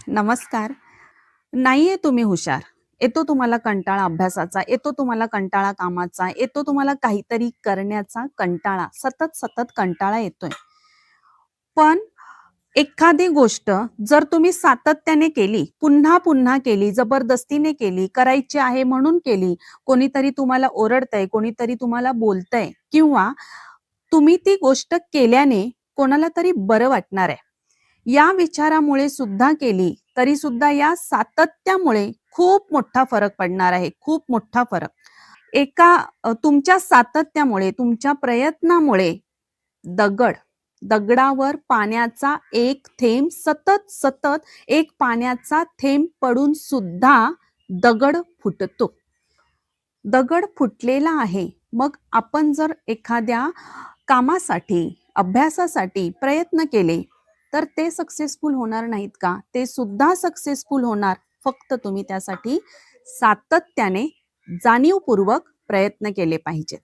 नमस्कार. नाहीये तुम्ही हुशार. येतो तुम्हाला कंटाळा अभ्यासाचा, येतो तुम्हाला कंटाळा कामाचा, येतो तुम्हाला काहीतरी करण्याचा कंटाळा. सतत कंटाळा येतोय. पण एखादी गोष्ट जर तुम्ही सातत्याने केली, पुन्हा-पुन्हा केली, जबरदस्तीने केली, करायची आहे म्हणून केली, कोणीतरी तुम्हाला ओरडतंय, कोणीतरी तुम्हाला बोलतंय किंवा तुम्ही ती गोष्ट केल्याने कोणाला तरी बरं वाटणार आहे. या विचारामुळे सुद्धा केली, तरी सुद्धा या सातत्यामुळे खूप मोठा फरक पडणार आहे, खूप मोठा फरक. तुमच्या सातत्यामुळे, तुमच्या प्रयत्नामुळे दगड, दगडावर पाण्याचा एक थेंब सतत एक पाण्याचा थेंब पडून सुद्धा दगड फुटतो. दगड फुटलेला आहे. मग आपण जर एखाद्या कामासाठी, अभ्यासासाठी प्रयत्न केले, तर ते सक्सेसफुल होणार नाहीत का? ते सुद्धा सक्सेसफुल होणार. फक्त तुम्ही त्यासाठी सातत्याने, जाणीवपूर्वक प्रयत्न केले पाहिजेत.